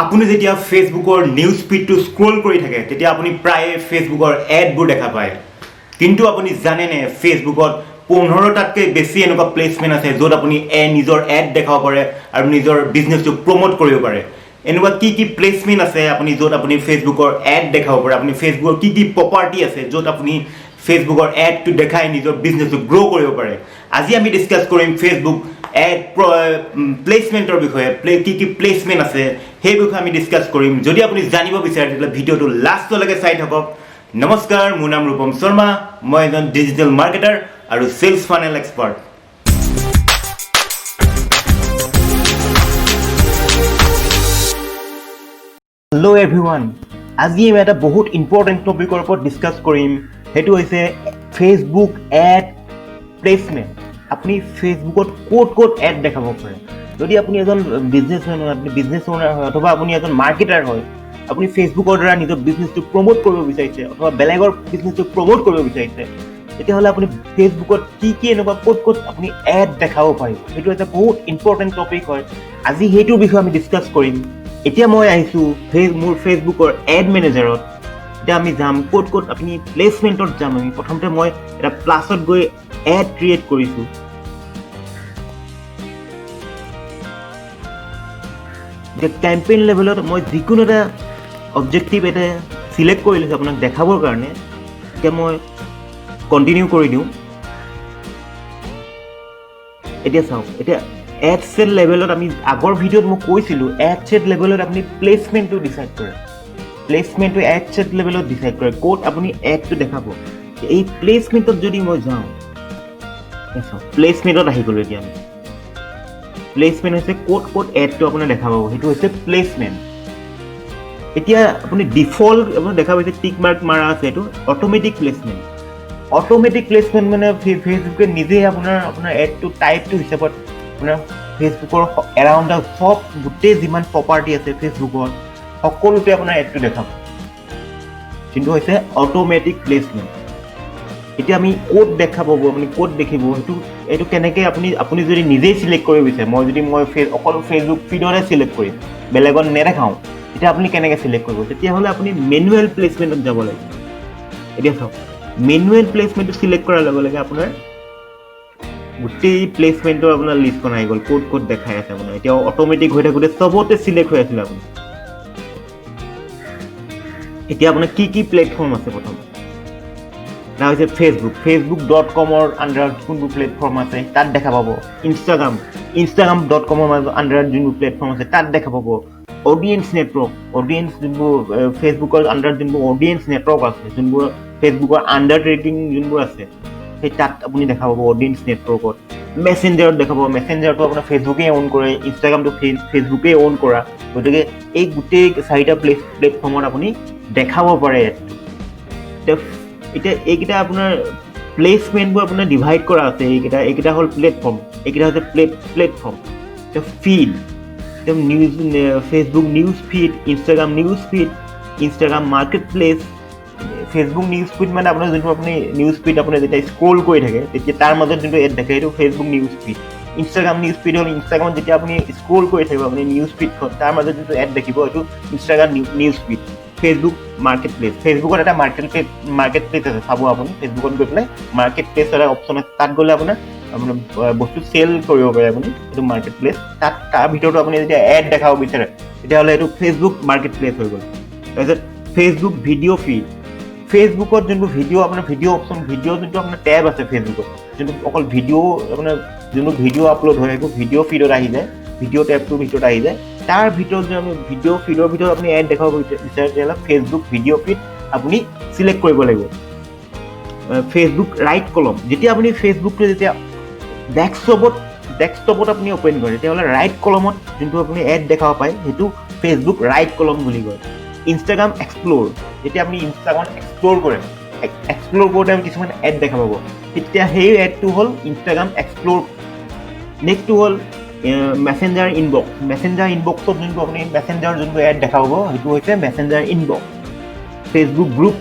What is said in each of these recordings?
আপুনি যেতিয়া ফেচবুকৰ নিউজ ফিডটো স্ক্ৰল কৰি থাকে তেতিয়া আপুনি প্ৰায় ফেচবুকৰ এডবোৰ দেখা পায় কিন্তু আপুনি জানেনে ফেচবুকত 15টাতকৈ বেছি এনেকুৱা প্লেচমেণ্ট আছে য'ত আপুনি নিজৰ এড দেখাব পাৰে আৰু নিজৰ বিজনেছটো প্ৰমোট কৰিব পাৰে এনেকুৱা কি প্লেচমেণ্ট আছে আপুনি য'ত আপুনি ফেচবুকৰ এড দেখাব পাৰে আপুনি ফেচবুকৰ কি প্ৰপাৰ্টি আছে য'ত আপুনি ফেচবুকৰ এডটো দেখাই নিজৰ বিজনেছটো গ্ৰ' কৰিব পাৰে আজি আমি ডিছকাছ কৰিম ফেচবুক এড প্লেচমেণ্টৰ বিষয়ে কি প্লেচমেণ্ট আছে সেই বিষয়ে আমি ডিছকাছ কৰিম যদি আপুনি জানিব বিচাৰে তেতিয়াহ'লে ভিডিঅ'টো লাষ্টলৈকে চাই থাকক নমস্কাৰ মোৰ নাম ৰূপম শৰ্মা মই এজন ডিজিটেল মাৰ্কেটাৰ আৰু sales funnel expert hello' everyone আজি আমি এটা বহুত ইম্পৰ্টেণ্ট টপিকৰ ওপৰত ডিছকাছ কৰিম সেইটো হৈছে ফেচবুক এড প্লেচমেণ্ট আপুনি ফেচবুকত ক'ত এড দেখাব পাৰে যদি আপুনি এজন বিজনেছমেন হয় আপুনি বিজনেছ অ'নাৰ হয় অথবা আপুনি এজন মাৰ্কেটাৰ হয় আপুনি ফেচবুকৰ দ্বাৰা নিজৰ বিজনেছটো প্ৰমোট কৰিব বিচাৰিছে অথবা বেলেগৰ বিজনেছটো প্ৰমোট কৰিব বিচাৰিছে তেতিয়াহ'লে আপুনি ফেচবুকত কি এনেকুৱা ক'ত আপুনি এড দেখাব পাৰিব সেইটো এটা বহুত ইম্পৰ্টেণ্ট টপিক হয় আজি সেইটোৰ বিষয়ে আমি ডিছকাছ কৰিম এতিয়া মই আহিছোঁ মোৰ ফেচবুকৰ এড মেনেজাৰত এতিয়া আমি যাম ক'ত আপুনি প্লেচমেণ্টত যাম আমি প্ৰথমতে মই এটা প্লাছত গৈ এড ক্ৰিয়েট কৰিছোঁ এতিয়া কেম্পেইন লেভেলত মই যিকোনো এটা অবজেক্টিভ এটা চিলেক্ট কৰি লৈছোঁ আপোনাক দেখাবৰ কাৰণে এতিয়া মই কণ্টিনিউ কৰি দিওঁ এতিয়া চাওক এতিয়া এড চেট লেভেলত আমি আগৰ ভিডিঅ'ত মই কৈছিলোঁ এড চেট লেভেলত আপুনি প্লেচমেণ্টটো ডিচাইড কৰে প্লেচমেণ্টটো এড চেট লেভেলত ডিচাইড কৰে ক'ত আপুনি এডটো দেখাব এই প্লেচমেণ্টত যদি মই যাওঁ চাওক প্লেচমেণ্টত আহি গ'লোঁ এতিয়া আমি প্লেচমেণ্ট হৈছে ক'ত এডটো আপোনাৰ দেখা পাব সেইটো হৈছে প্লেচমেণ্ট এতিয়া আপুনি ডিফল্ট আপোনাৰ দেখা পাইছে টিক মাৰ্ক মাৰা আছে এইটো অট'মেটিক প্লেচমেণ্ট মানে ফেচবুকে নিজেই আপোনাৰ এডটো টাইপটো হিচাপত আপোনাৰ ফেচবুকৰ এৰাউণ্ড চব গোটেই যিমান প্ৰপাৰ্টি আছে ফেচবুকৰ সকলোতে আপোনাৰ এডটো দেখাব কিন্তু হৈছে অট'মেটিক প্লেচমেণ্ট এতিয়া আমি ক'ত দেখা পাব আপুনি ক'ত দেখিব এইটো কেনেকৈ আপুনি যদি নিজেই চিলেক্ট কৰিব বিচাৰে মই অকল ফেচবুক ফিডৰে চিলেক্ট কৰিম বেলেগত নেদেখাওঁ তেতিয়া আপুনি কেনেকৈ চিলেক্ট কৰিব তেতিয়াহ'লে আপুনি মেনুৱেল প্লেচমেণ্টত যাব লাগিব এতিয়া চাওক মেনুৱেল প্লেচমেণ্টটো চিলেক্ট কৰাৰ লগে লগে আপোনাৰ গোটেই প্লেচমেণ্টৰ আপোনাৰ লিষ্টখন আহি গ'ল ক'ত দেখাই আছে আপোনাৰ এতিয়া অট'মেটিক হৈ থাকোঁতে চবতে চিলেক্ট হৈ আছিলে আপুনি এতিয়া আপোনাৰ কি প্লেটফৰ্ম আছে প্ৰথম এটা হৈছে facebook.com-ৰ আণ্ডাৰত কোনবোৰ প্লেটফৰ্ম আছে তাত দেখা পাব instagram.com-ৰ আণ্ডাৰত যোনবোৰ প্লেটফৰ্ম আছে তাত দেখা পাব অডিয়েঞ্চ যোনবোৰ ফেচবুকৰ আণ্ডাৰত যোনবোৰ অডিয়েঞ্চ নেটৱৰ্ক আছে যোনবোৰ ফেচবুকৰ আণ্ডাৰ ৰেটিং যোনবোৰ আছে সেই তাত আপুনি দেখা পাব অডিয়েঞ্চ নেটৱৰ্কত মেছেঞ্জাৰত দেখা পাব মেছেঞ্জাৰটো আপোনাৰ ফেচবুকে অন কৰে ইনষ্টাগ্ৰামটো ফেচবুকে অন কৰা গতিকে এই গোটেই 4টা প্লেটফৰ্মত আপুনি দেখাব পাৰে এতিয়া এইকেইটা আপোনাৰ প্লেচমেণ্টবোৰ আপোনাৰ ডিভাইড কৰা আছে এইকেইটা হ'ল প্লেটফৰ্ম এইকেইটা হৈছে প্লেটফৰ্ম এতিয়া feed news Facebook news feed Instagram news feed Instagram market place Facebook news feed মানে আপোনাৰ যোনটো আপুনি নিউজ ফিড আপুনি যেতিয়া স্ক্ৰল কৰি থাকে তেতিয়া তাৰ মাজত যোনটো এড দেখে সেইটো Facebook news feed Instagram news feed হ'ল ইনষ্টাগ্ৰামত যেতিয়া আপুনি স্ক্ৰল কৰি থাকিব আপুনি নিউজ ফিডখন তাৰ মাজত যোনটো এড দেখিব সেইটো Instagram news feed Facebook market place ফেচবুকত এটা মাৰ্কেট প্লেচ আছে চাব আপুনি ফেচবুকত গৈ পেলাই মাৰ্কেট প্লেচ এটা অপশ্যন আছে তাত গ'লে আপোনাৰ বস্তু চেল কৰিব পাৰে আপুনি এইটো মাৰ্কেট প্লেচ তাৰ ভিতৰতো আপুনি যেতিয়া এড দেখাব বিচাৰে তেতিয়াহ'লে এইটো ফেচবুক মাৰ্কেট প্লেচ হৈ গ'ল তাৰপিছত ফেচবুক ভিডিঅ' ফিড ফেচবুকত যোনবোৰ ভিডিঅ' আপোনাৰ ভিডিঅ' অপশ্যন ভিডিঅ' যোনটো আপোনাৰ টেব আছে ফেচবুকত যোনটো অকল ভিডিঅ' আপোনাৰ যোনটো ভিডিঅ' আপলোড হয় সেইটো ভিডিঅ' ফিডত আহি যায় ভিডিঅ' টেবটোৰ ভিতৰত আহি যায় তাৰ ভিতৰত যদি আমি ভিডিঅ' ফিডৰ ভিতৰত আপুনি এড দেখাব বিচাৰে তেতিয়াহ'লে ফেচবুক ভিডিঅ' ফিড আপুনি চিলেক্ট কৰিব লাগিব ফেচবুক ৰাইট কলম যেতিয়া আপুনি ফেচবুকটো যেতিয়া ডেস্কটপত আপুনি অ'পেন কৰে তেতিয়াহ'লে ৰাইট কলমত যোনটো আপুনি এড দেখাব পায় সেইটো ফেচবুক ৰাইট কলম বুলি কয় ইনষ্টাগ্ৰাম এক্সপ্ল'ৰ যেতিয়া আপুনি ইনষ্টাগ্ৰাম এক্সপ্ল'ৰ কৰোঁতে আমি কিছুমান এড দেখা পাব তেতিয়া সেই এডটো হ'ল ইনষ্টাগ্ৰাম এক্সপ্ল'ৰ নেক্সটটো হ'ল মেছেঞ্জাৰ ইনবক্সত যোনটো আপুনি মেছেঞ্জাৰ যোনটো এড দেখা পাব সেইটো হৈছে messenger inbox Facebook group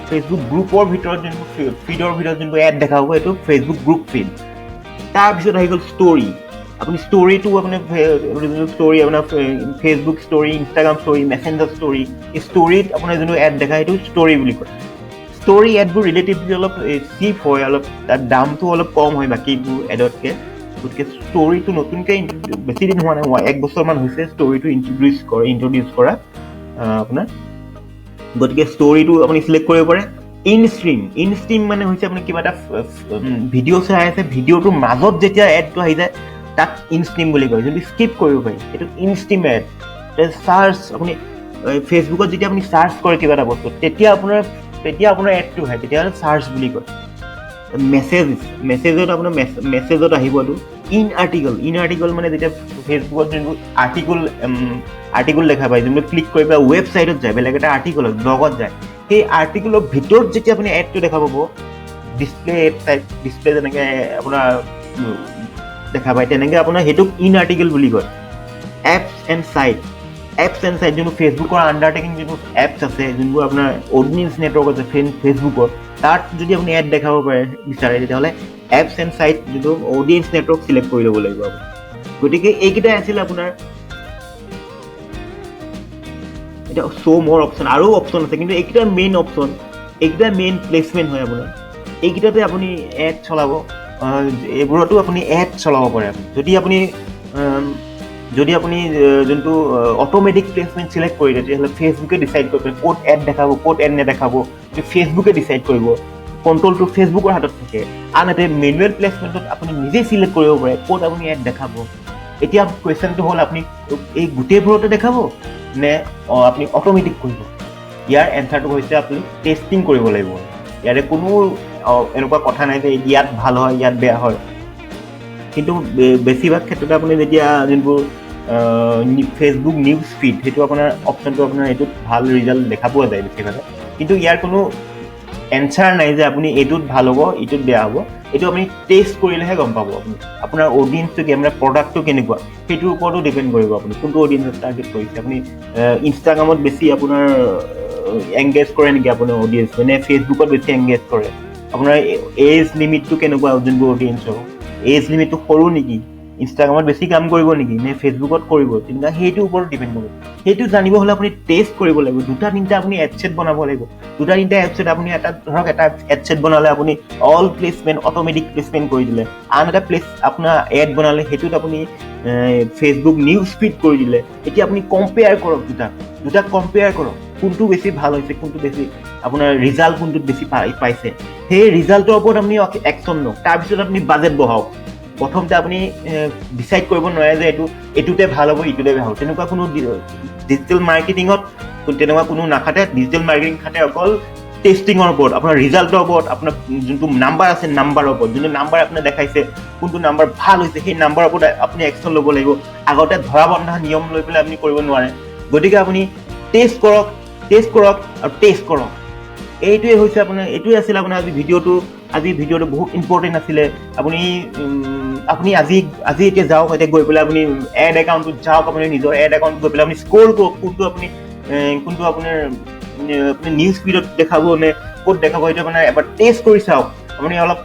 Facebook গ্ৰুপৰ ভিতৰত যোনটো ফিডৰ ভিতৰত যোনটো এড দেখা পাব সেইটো ফেচবুক গ্ৰুপ ফিড তাৰপিছত আহি গ'ল ষ্টৰি আপুনি ষ্টৰিটো আপোনাৰ ষ্টৰি আপোনাৰ Facebook story, Instagram story, messenger story, এই ষ্টৰিত আপোনাৰ যোনটো এড দেখায় সেইটো ষ্টৰি বুলি কয়। ষ্টৰি এডবোৰ ৰিলেটিভলি অলপ চিপ হয়, অলপ তাৰ দামটো অলপ কম হয় বাকীবোৰ এডতকৈ। গতিকে ষ্টৰিটো নতুনকৈ বেছি দিন হোৱা নাই, 1 বছৰমান হৈছে ষ্টৰিটো ইন্ট্ৰডিউচ কৰা আপোনাৰ। গতিকে ষ্টৰিটো আপুনি চিলেক্ট কৰিব পাৰে। ইন ষ্ট্ৰীম মানে হৈছে আপুনি কিবা এটা ভিডিঅ' চাই আছে, ভিডিঅ'টোৰ মাজত যেতিয়া এডটো আহি যায় তাক ইন ষ্ট্ৰীম বুলি কয়, যদি স্কিপ কৰিব পাৰি সেইটো ইন ষ্ট্ৰীম এড। চাৰ্চ আপুনি ফেচবুকত যেতিয়া আপুনি চাৰ্চ কৰে কিবা এটা বস্তু, তেতিয়া আপোনাৰ এডটো আহে, তেতিয়াহ'লে চাৰ্চ বুলি কয়। মেছেজত আপোনাৰ মেছেজত আহিব এইটো ইন আৰ্টিকল মানে যেতিয়া ফেচবুকত যোনবোৰ আৰ্টিকল দেখা পায়, যোনবোৰ ক্লিক কৰি পেলাই ৱেবছাইটত যায়, বেলেগ এটা আৰ্টিকলত ব্লগত যায়, সেই আৰ্টিকলৰ ভিতৰত যেতিয়া আপুনি এডটো দেখা পাব, ডিছপ্লে যেনেকৈ আপোনাৰ দেখা পায়, তেনেকৈ আপোনাৰ সেইটোক ইন আৰ্টিকল বুলি কয়। এপছ এণ্ড চাইট যোনবোৰ ফেচবুকৰ আণ্ডাৰটেকিং যোনবোৰ এপছ আছে, যোনবোৰ আপোনাৰ অডিয়েঞ্চ নেটৱৰ্ক আছে ফেচবুকত, তাত যদি আপুনি এড দেখাব বিচাৰে, তেতিয়াহ'লে এপছ এণ্ড চাইট যোনটো অডিয়েঞ্চ নেটৱৰ্ক চিলেক্ট কৰি ল'ব লাগিব আপুনি। গতিকে এইকেইটাই আছিল আপোনাৰ এতিয়া শ্ব' মোৰ অপশ্যন, আৰু অপশ্যন আছে, কিন্তু এইকেইটা মেইন অপশ্যন, এইকেইটা মেইন প্লেচমেণ্ট হয় আপোনাৰ। এইকেইটাতে আপুনি এড চলাব, এইবোৰতো আপুনি এড চলাব পাৰে। যদি আপুনি যোনটো অট'মেটিক প্লেচমেণ্ট চিলেক্ট কৰি দিয়ে, তেতিয়াহ'লে ফেচবুকে ডিচাইড কৰিব ক'ত এড দেখাব, ক'ত এড নেদেখাব, ফেচবুকে ডিচাইড কৰিব। কণ্ট্ৰলটো ফেচবুকৰ হাতত থাকে। আনহাতে মেনুৱেল প্লেচমেণ্টত আপুনি নিজেই চিলেক্ট কৰিব পাৰে ক'ত আপুনি এড দেখাব। এতিয়া কুৱেশ্যনটো হ'ল, আপুনি এই গোটেইবোৰতে দেখাব নে আপুনি অট'মেটিক কৰিব? ইয়াৰ এনচাৰটো হৈছে আপুনি টেষ্টিং কৰিব লাগিব। ইয়াৰে কোনো এনেকুৱা কথা নাই যে ইয়াত ভাল হয়, ইয়াত বেয়া হয়। কিন্তু বেছিভাগ ক্ষেত্ৰতে আপুনি যেতিয়া যোনবোৰ ফেচবুক নিউজ ফিড, সেইটো আপোনাৰ অপশ্যনটো আপোনাৰ এইটোত ভাল ৰিজাল্ট দেখা পোৱা যায় বেছিভাগে। কিন্তু ইয়াৰ কোনো এনচাৰ নাই যে আপুনি এইটোত ভাল হ'ব, এইটোত বেয়া হ'ব। এইটো আপুনি টেষ্ট কৰিলেহে গম পাব। আপোনাৰ অডিয়েঞ্চটো কি, আপোনাৰ প্ৰডাক্টটো কেনেকুৱা, সেইটোৰ ওপৰতো ডিপেণ্ড কৰিব আপুনি কোনটো অডিয়েঞ্চত টাৰ্গেট কৰিছে। আপুনি ইনষ্টাগ্ৰামত বেছি আপোনাৰ এংগেজ কৰে নেকি আপোনাৰ অডিয়েঞ্চ, মানে ফেচবুকত বেছি এংগেজ কৰে? আপোনাৰ এজ লিমিটটো কেনেকুৱা, যোনবোৰ অডিয়েঞ্চৰ এজ লিমিটটো সৰু নেকি? ইনষ্টাগ্ৰামত বেছি কাম কৰিব নেকি, নে ফেচবুকত কৰিব? তেনেকুৱা সেইটোৰ ওপৰত ডিপেণ্ড কৰিব। সেইটো জানিব হ'লে আপুনি টেষ্ট কৰিব লাগিব। 2-3টা আপুনি এডছেট বনাব লাগিব। 2-3টা এডছেট আপুনি এটা এডছেট বনালে আপুনি অল প্লেচমেণ্ট অট'মেটিক প্লেচমেণ্ট কৰি দিলে। আন এটা আপোনাৰ এড বনালে, সেইটোত আপুনি ফেচবুক নিউজ ফিড কৰি দিলে। এতিয়া আপুনি কম্পেয়াৰ কৰক, দুটাক কম্পেয়াৰ কৰক, কোনটো বেছি ভাল হৈছে, কোনটো বেছি আপোনাৰ ৰিজাল্ট কোনটোত বেছি পাইছে। সেই ৰিজাল্টৰ ওপৰত আপুনি একশ্যন লওক। তাৰপিছত আপুনি বাজেট বঢ়াওক। প্ৰথমতে আপুনি ডিচাইড কৰিব নোৱাৰে যে এইটোতে ভাল হ'ব, এইটোতে বেয়া হ'ব। তেনেকুৱা কোনো ডিজিটেল মাৰ্কেটিঙত তেনেকুৱা কোনো নাখাতে। ডিজিটেল মাৰ্কেটিং খাতে অকল টেষ্টিঙৰ ওপৰত, আপোনাৰ ৰিজাল্টৰ ওপৰত, আপোনাৰ যোনটো নাম্বাৰ আছে নাম্বাৰৰ ওপৰত, যোনটো নাম্বাৰ আপোনাৰ দেখাইছে, কোনটো নাম্বাৰ ভাল হৈছে, সেই নাম্বাৰৰ ওপৰত আপুনি একশ্যন ল'ব লাগিব। আগতে ধৰা বন্ধা নিয়ম লৈ পেলাই আপুনি কৰিব নোৱাৰে। গতিকে আপুনি টেষ্ট কৰক আৰু টেষ্ট কৰক। এইটোৱে আছিল আপোনাৰ আজি ভিডিঅ'টো বহুত ইম্পৰ্টেণ্ট আছিলে। আপুনি আজি এতিয়া যাওক, এতিয়া গৈ পেলাই আপুনি এড একাউণ্টত যাওক, আপুনি নিজৰ এড একাউণ্টত গৈ পেলাই আপুনি স্ক্ৰল কৰক, কোনটো আপোনাৰ নিউজ ফিডত দেখাব নে ক'ত দেখাব, সেইটো মানে এবাৰ টেষ্ট কৰি চাওক। আপুনি অলপ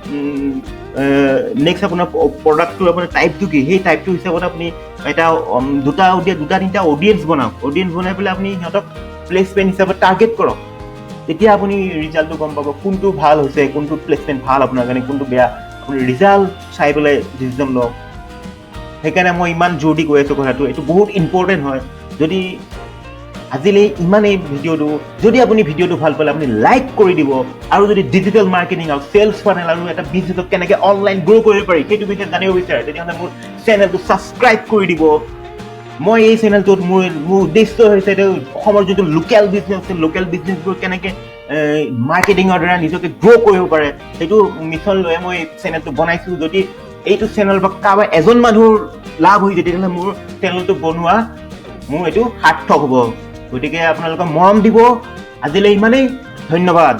নেক্সট আপোনাৰ প্ৰডাক্টটোৰ আপোনাৰ টাইপটো কি, সেই টাইপটো হিচাপত আপুনি এটা 2-3টা অডিয়েঞ্চ বনাওক। অডিয়েঞ্চ বনাই পেলাই আপুনি সিহঁতক প্লেচমেণ্ট হিচাপে টাৰ্গেট কৰক। তেতিয়া আপুনি ৰিজাল্টটো গম পাব, কোনটো ভাল হৈছে, কোনটো প্লেচমেণ্ট ভাল আপোনাৰ কাৰণে, কোনটো বেয়া। আপুনি ৰিজাল্ট চাই পেলাই ডিচিজন লওক। সেইকাৰণে মই ইমান জোৰ দি কৈ আছোঁ কথাটো, এইটো বহুত ইম্পৰ্টেণ্ট হয়। যদি আজিলৈ ইমান এই ভিডিঅ'টো, যদি আপুনি ভিডিঅ'টো ভাল পালে আপুনি লাইক কৰি দিব। আৰু যদি ডিজিটেল মাৰ্কেটিং আৰু চেলছ ফানেল আৰু এটা বিজনেছত কেনেকৈ অনলাইন গ্ৰ' কৰিব পাৰি সেইটো বিষয়ে জানিব বিচাৰে, তেতিয়াহ'লে মোৰ চেনেলটো ছাবস্ক্ৰাইব কৰি দিব। মই এই চেনেলটোত মোৰ উদ্দেশ্য হৈছে অসমৰ যোনটো লোকেল বিজনেছবোৰ কেনেকৈ মাৰ্কেটিঙৰ দ্বাৰা নিজকে গ্ৰ' কৰিব পাৰে, সেইটো মিছন লৈ মই চেনেলটো বনাইছোঁ। যদি এইটো চেনেল বা কাৰোবাৰ এজন মানুহৰ লাভ হৈছে, তেতিয়াহ'লে মোৰ চেনেলটো বনোৱা মোৰ এইটো সাৰ্থক হ'ব। গতিকে আপোনালোকে মৰম দিব। আজিলৈ ইমানেই, ধন্যবাদ।